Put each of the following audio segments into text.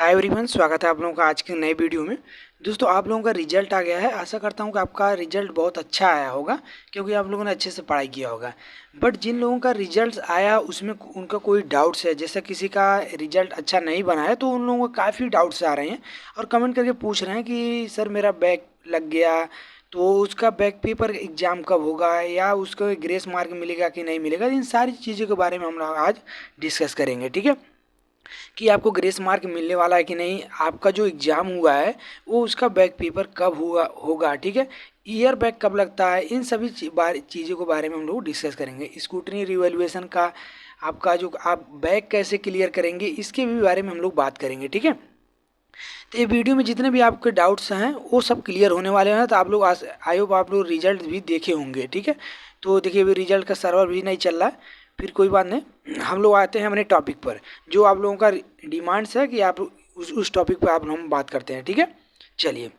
Hi everyone, स्वागत है आप लोगों का आज की नई वीडियो में। दोस्तों, आप लोगों का रिजल्ट आ गया है। आशा करता हूँ कि आपका रिजल्ट बहुत अच्छा आया होगा, क्योंकि आप लोगों ने अच्छे से पढ़ाई किया होगा। बट जिन लोगों का रिजल्ट आया उसमें उनका कोई डाउट्स है, जैसे किसी का रिजल्ट अच्छा नहीं बना है, तो उन लोगों को काफ़ी डाउट्स आ रहे हैं और कमेंट करके पूछ रहे हैं कि सर मेरा बैक लग गया, तो उसका बैक पेपर एग्ज़ाम कब होगा, या उसको ग्रेस मार्क मिलेगा कि नहीं मिलेगा। इन सारी चीज़ों के बारे में हम लोग आज डिस्कस करेंगे, ठीक है। कि आपको ग्रेस मार्क मिलने वाला है कि नहीं, आपका जो एग्ज़ाम हुआ है वो उसका बैक पेपर कब हुआ होगा, ठीक है। ईयर बैक कब लगता है, इन सभी चीज़ों के बारे में हम लोग डिस्कस करेंगे। स्क्रूटनी रिवैल्यूएशन का आपका जो आप बैक कैसे क्लियर करेंगे, इसके भी बारे में हम लोग बात करेंगे, ठीक है। तो ये वीडियो में जितने भी आपके डाउट्स हैं वो सब क्लियर होने वाले हैं। तो आप लोग आई होप आप लोग रिजल्ट भी देखे होंगे, ठीक है। तो देखिए, अभी रिजल्ट का सर्वर भी नहीं चल रहा है, फिर कोई बात नहीं। हम लोग आते हैं अपने टॉपिक पर, जो आप लोगों का डिमांड्स है कि आप उस टॉपिक पर आप हम बात करते हैं, ठीक है। चलिए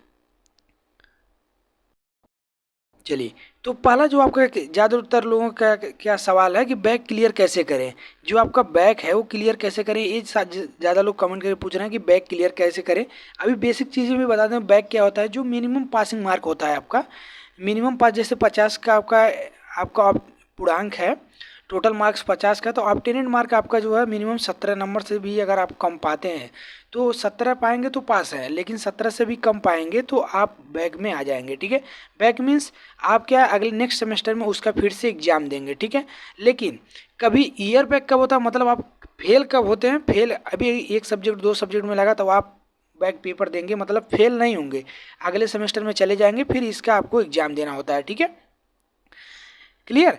चलिए, तो पहला जो आपका ज़्यादातर लोगों का क्या सवाल है कि बैक क्लियर कैसे करें। जो आपका बैक है वो क्लियर कैसे करें, ये ज़्यादा लोग कमेंट करके पूछ रहे हैं कि बैक क्लियर कैसे करें। अभी बेसिक चीज़ें भी बता दें। बैक क्या होता है, जो मिनिमम पासिंग मार्क होता है आपका, मिनिमम पास, जैसे 50 का आपका आपका पूर्णांक है, टोटल मार्क्स 50 का, तो ऑब्टेनेड मार्क आपका जो है मिनिमम 17 नंबर से भी अगर आप कम पाते हैं तो 17 पाएंगे तो पास है, लेकिन 17 से भी कम पाएंगे तो आप बैक में आ जाएंगे, ठीक है। बैक मीन्स आप क्या अगले नेक्स्ट सेमेस्टर में उसका फिर से एग्जाम देंगे, ठीक है। लेकिन कभी ईयर बैक कब होता है, मतलब आप फेल कब होते हैं। फेल अभी एक सब्जेक्ट दो सब्जेक्ट में लगा तो आप बैक पेपर देंगे, मतलब फेल नहीं होंगे, अगले सेमेस्टर में चले जाएंगे, फिर इसका आपको एग्जाम देना होता है, ठीक है। क्लियर।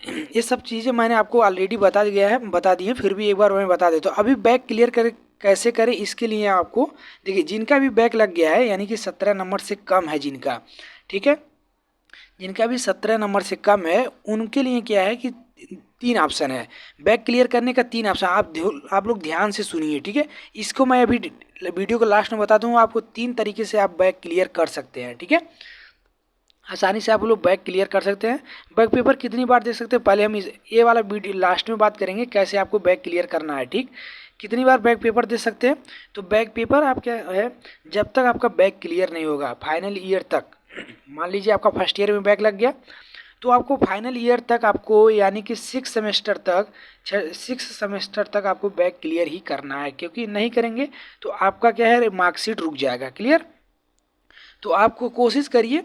ये सब चीज़ें मैंने आपको ऑलरेडी बता दी है, फिर भी एक बार मैं बता देता हूँ। अभी बैक क्लियर कर कैसे करें, इसके लिए आपको देखिए, जिनका भी बैक लग गया है, यानी कि 17 नंबर से कम है जिनका, ठीक है, जिनका भी 17 नंबर से कम है, उनके लिए क्या है कि तीन ऑप्शन है बैक क्लियर करने का। तीन ऑप्शन आप लोग ध्यान से सुनिए, ठीक है। इसको मैं अभी वीडियो को लास्ट में बता दूंगा आपको। तीन तरीके से आप बैक क्लियर कर सकते हैं, ठीक है। आसानी से आप लोग बैक क्लियर कर सकते हैं। बैक पेपर कितनी बार दे सकते हैं, पहले हम ये वाला वीडियो लास्ट में बात करेंगे कैसे आपको बैक क्लियर करना है, ठीक। कितनी बार बैक पेपर दे सकते हैं, तो बैक पेपर आप क्या है, जब तक आपका बैक क्लियर नहीं होगा फाइनल ईयर तक। मान लीजिए आपका फर्स्ट ईयर में बैक लग गया, तो आपको फाइनल ईयर तक आपको, यानी कि 6 सेमेस्टर तक आपको बैक क्लियर ही करना है, क्योंकि नहीं करेंगे तो आपका क्या है, मार्कशीट रुक जाएगा। क्लियर। तो आपको कोशिश करिए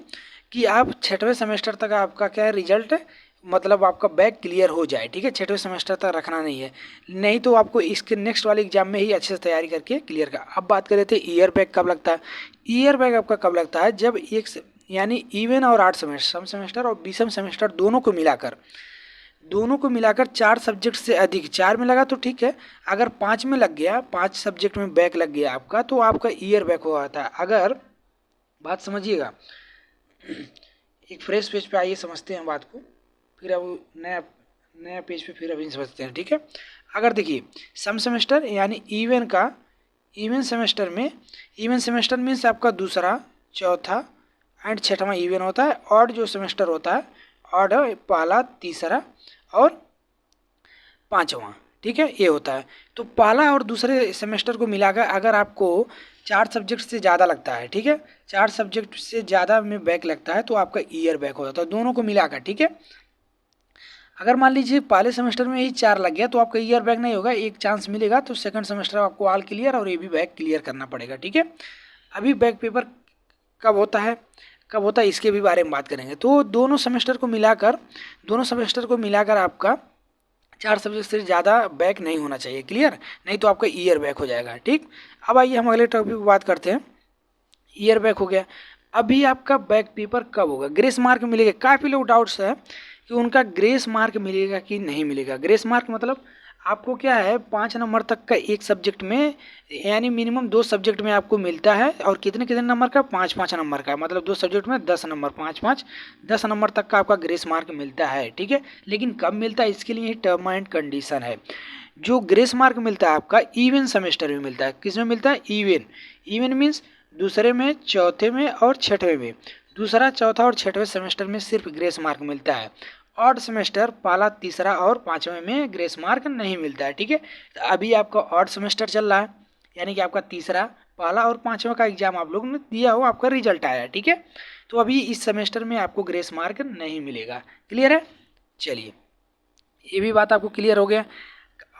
कि आप 6वें सेमेस्टर तक आपका क्या है रिजल्ट है, मतलब आपका बैक क्लियर हो जाए, ठीक है। 6वें सेमेस्टर तक रखना नहीं है, नहीं तो आपको इसके नेक्स्ट वाले एग्जाम में ही अच्छे से तैयारी करके क्लियर कर। अब बात कर रहे थे ईयर बैक कब लगता है। ईयर बैक आपका कब लगता है, जब यानी इवन और 8 सेमेस्टर, सम सेमेस्टर और 20 सेमेस्टर दोनों को मिलाकर 4 सब्जेक्ट से अधिक, 4 में लगा तो ठीक है, अगर 5 में लग गया, 5 सब्जेक्ट में बैक लग गया आपका, तो आपका ईयर बैक हुआ था। अगर बात समझिएगा, एक फ्रेश पेज पे आइए, समझते हैं बात को, फिर अब नया नया पेज पे फिर अभी समझते हैं, ठीक है। अगर देखिए, सम सेमेस्टर यानी इवन सेमेस्टर मीन्स आपका दूसरा, चौथा एंड छठवां इवन होता है। ऑड जो सेमेस्टर होता है, ऑड पहला, तीसरा और पाँचवां, ठीक है, ये होता है। तो पहला और दूसरे सेमेस्टर को मिलाकर अगर आपको 4 सब्जेक्ट से ज़्यादा लगता है, ठीक है, 4 सब्जेक्ट से ज़्यादा में बैक लगता है, तो आपका ईयर बैक हो जाता है, दोनों को मिलाकर, ठीक है। अगर मान लीजिए पहले सेमेस्टर में ही 4 लग गया, तो आपका ईयर बैक नहीं होगा, एक चांस मिलेगा, तो सेकंड सेमेस्टर आपको ऑल क्लियर और ये भी बैक क्लियर करना पड़ेगा, ठीक है। अभी बैक पेपर कब होता है इसके भी बारे में बात करेंगे। तो दोनों सेमेस्टर को मिलाकर आपका 4 सब्जेक्ट से ज़्यादा बैक नहीं होना चाहिए। क्लियर, नहीं तो आपका ईयर बैक हो जाएगा, ठीक। अब आइए हम अगले टॉपिक पर बात करते हैं। ईयर बैक हो गया, अभी आपका बैक पेपर कब होगा, ग्रेस मार्क मिलेगा। काफ़ी लोग डाउट्स है कि उनका ग्रेस मार्क मिलेगा कि नहीं मिलेगा। ग्रेस मार्क मतलब आपको क्या है, 5 नंबर तक का एक सब्जेक्ट में, यानी मिनिमम 2 सब्जेक्ट में आपको मिलता है, और कितने कितने नंबर का, 5-5 नंबर का, मतलब 2 सब्जेक्ट में 10 नंबर, 5-5 10 नंबर तक का आपका ग्रेस मार्क मिलता है, ठीक है। लेकिन कब मिलता है, इसके लिए टर्म एंड कंडीशन है। जो ग्रेस मार्क मिलता है आपका इवन सेमेस्टर में मिलता है। किस में मिलता है, इवन। इवन मीन्स दूसरे में, चौथे में और छठवें में, दूसरा, चौथा और छठवें सेमेस्टर में सिर्फ ग्रेस मार्क मिलता है। ऑड सेमेस्टर, पहला, तीसरा और पाँचवें में ग्रेस मार्क नहीं मिलता है, ठीक है। तो अभी आपका ऑड सेमेस्टर चल रहा है, यानी कि आपका तीसरा, पहला और पांचवा का एग्जाम आप लोगों ने दिया हो, आपका रिजल्ट आया है, ठीक है। तो अभी इस सेमेस्टर में आपको ग्रेस मार्क नहीं मिलेगा। क्लियर है? चलिए, ये भी बात आपको क्लियर हो गया।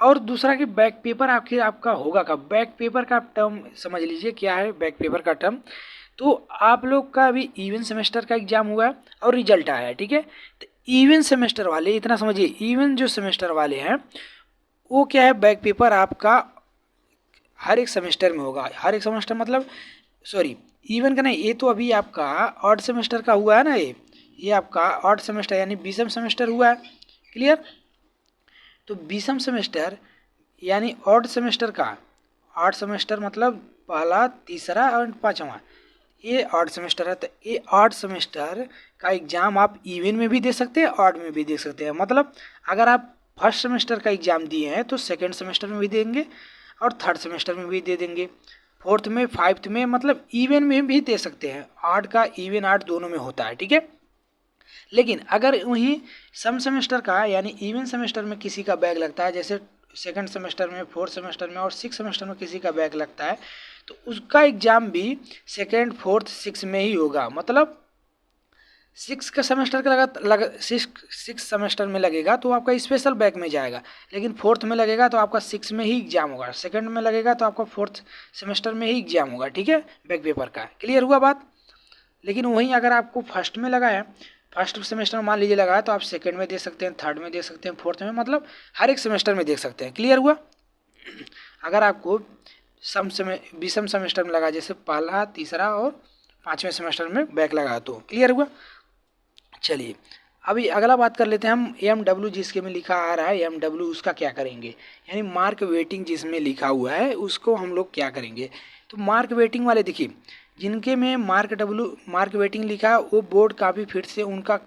और दूसरा कि बैक पेपर आखिर आपका होगा कब? बैक पेपर का टर्म समझ लीजिए क्या है बैक पेपर का टर्म। तो आप लोग का अभी इवन सेमेस्टर का एग्जाम हुआ है और रिजल्ट आया है, ठीक है। तो इवन सेमेस्टर वाले, इतना समझिए, इवन जो सेमेस्टर वाले हैं वो क्या है, बैक पेपर आपका हर एक सेमेस्टर में होगा। हर एक सेमेस्टर मतलब, सॉरी, इवन का नहीं, ये तो अभी आपका ऑड सेमेस्टर का हुआ है ना, ये आपका ऑड सेमेस्टर यानी 20वां सेमेस्टर हुआ है। क्लियर? तो 20वां सेमेस्टर यानी ऑड सेमेस्टर का, ऑड सेमेस्टर मतलब पहला, तीसरा और पांचवा, ये ऑड सेमेस्टर है। तो ये ऑड सेमेस्टर का एग्ज़ाम आप इवन में भी दे सकते हैं, ऑड में भी दे सकते हैं। मतलब अगर आप फर्स्ट सेमेस्टर का एग्ज़ाम दिए हैं तो सेकेंड सेमेस्टर में भी देंगे और थर्ड सेमेस्टर में भी दे देंगे, फोर्थ में, फाइव्थ में, मतलब इवन में भी दे सकते हैं। ऑड का, इवन ऑड दोनों में होता है, ठीक है। लेकिन अगर वहीं सम सेमेस्टर का यानी इवन सेमेस्टर में किसी का बैक लगता है, जैसे सेकंड सेमेस्टर में, फोर्थ सेमेस्टर में और सिक्स सेमेस्टर में किसी का बैक लगता है, तो उसका एग्ज़ाम भी सेकंड, फोर्थ, सिक्स में ही होगा। मतलब सिक्स का सेमेस्टर का सिक्स सेमेस्टर में लगेगा तो आपका स्पेशल बैक में जाएगा, लेकिन फोर्थ में लगेगा तो आपका सिक्स में ही एग्जाम होगा, सेकंड में लगेगा तो आपका फोर्थ सेमेस्टर में ही एग्जाम होगा, ठीक है, बैक पेपर का। क्लियर हुआ बात? लेकिन वहीं अगर आपको फर्स्ट में लगा है, फर्स्ट सेमेस्टर में मान लीजिए लगा है, तो आप सेकंड में दे सकते हैं, थर्ड में दे सकते हैं, फोर्थ में, मतलब हर एक सेमेस्टर में दे सकते हैं। क्लियर हुआ? अगर आपको बीसम सेमेस्टर में लगा, जैसे पहला, तीसरा और पाँचवें सेमेस्टर में बैक लगा, तो क्लियर हुआ। चलिए, अभी अगला बात कर लेते हैं हम MW, जिसके में लिखा आ रहा है MW, उसका क्या करेंगे, यानी मार्क वेटिंग जिसमें लिखा हुआ है उसको हम लोग क्या करेंगे। तो मार्क वेटिंग वाले देखिए, जिनके में मार्क वेटिंग लिखा है वो बोर्ड काफ़ी फिर से उनका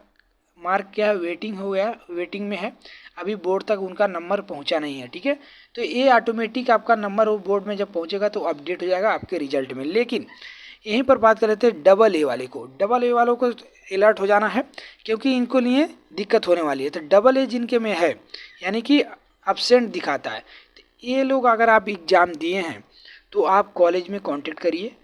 मार्क क्या है, वेटिंग हो गया, वेटिंग में है, अभी बोर्ड तक उनका नंबर पहुंचा नहीं है, ठीक है। तो ये ऑटोमेटिक आपका नंबर वो बोर्ड में जब पहुंचेगा तो अपडेट हो जाएगा आपके रिजल्ट में। लेकिन यहीं पर बात कर लेते हैं डबल ए वाले को। डबल ए वालों को अलर्ट हो जाना है, क्योंकि इनको लिए दिक्कत होने वाली है। तो डबल ए जिनके में है, यानी कि अब्सेंट दिखाता है, तो ये लोग अगर आप एग्ज़ाम दिए हैं तो आप कॉलेज में कांटेक्ट करिए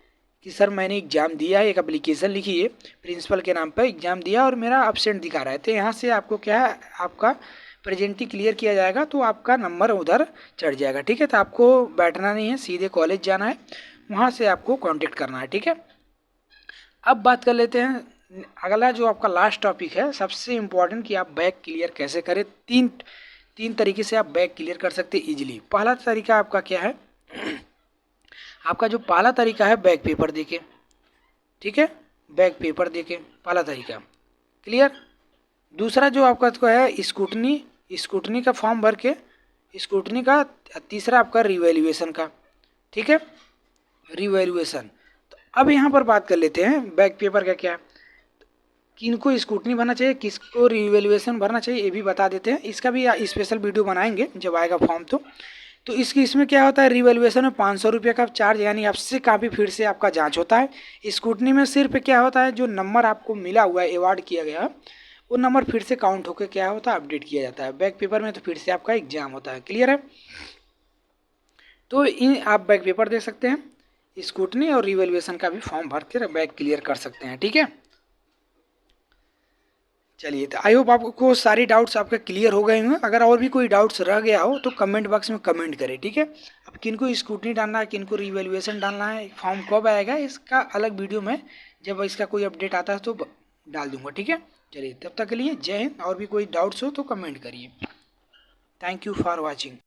कि सर मैंने एग्ज़ाम दिया है, एक एप्लीकेशन लिखिए, प्रिंसिपल के नाम पर एग्ज़ाम दिया और मेरा अब्सेंट दिखा रहा है। तो यहाँ से आपको क्या है, आपका प्रेजेंटी क्लियर किया जाएगा तो आपका नंबर उधर चढ़ जाएगा, ठीक है। तो आपको बैठना नहीं है, सीधे कॉलेज जाना है, वहाँ से आपको कांटेक्ट करना है, ठीक है। अब बात कर लेते हैं अगला जो आपका लास्ट टॉपिक है, सबसे इम्पोर्टेंट, कि आप बैक क्लियर कैसे करें। तीन तरीके से आप बैक क्लियर कर सकते हैं इजीली। पहला तरीका आपका क्या है, आपका जो पहला तरीका है बैक पेपर देके, ठीक है, बैक पेपर देके पहला तरीका। क्लियर? दूसरा जो आपका तो है स्कूटनी का फॉर्म भर के, स्कूटनी का। तीसरा आपका रिवैल्यूएशन का, ठीक है, रिवैल्यूएशन। तो अब यहाँ पर बात कर लेते हैं बैक पेपर का क्या है, किनको स्कूटनी भरना चाहिए, किसको रिवैल्यूएशन भरना चाहिए, ये भी बता देते हैं। इसका भी स्पेशल वीडियो बनाएंगे जब आएगा फॉर्म। तो इसमें क्या होता है, रिवैल्यूएशन में 500 रुपये का चार्ज, यानी आपसे काफ़ी फिर से आपका जांच होता है। स्कूटनी में सिर्फ क्या होता है, जो नंबर आपको मिला हुआ है, अवार्ड किया गया, वो नंबर फिर से काउंट होकर क्या होता है, अपडेट किया जाता है। बैक पेपर में तो फिर से आपका एग्जाम होता है। क्लियर है? तो इन आप बैक पेपर दे सकते हैं, स्कूटनी और रिवैल्यूएशन का भी फॉर्म भर के बैक क्लियर कर सकते हैं, ठीक है। चलिए, तो आई होप आपको सारी डाउट्स आपके क्लियर हो गए होंगे। अगर और भी कोई डाउट्स रह गया हो तो कमेंट बॉक्स में कमेंट करें, ठीक है। अब किनको स्कूटनी डालना है, किनको रिवैल्यूएशन डालना है, फॉर्म कब आएगा, इसका अलग वीडियो में जब इसका कोई अपडेट आता है तो डाल दूंगा, ठीक है। चलिए, तब तक के लिए जय हिंद। और भी कोई डाउट्स हो तो कमेंट करिए। Thank you for watching.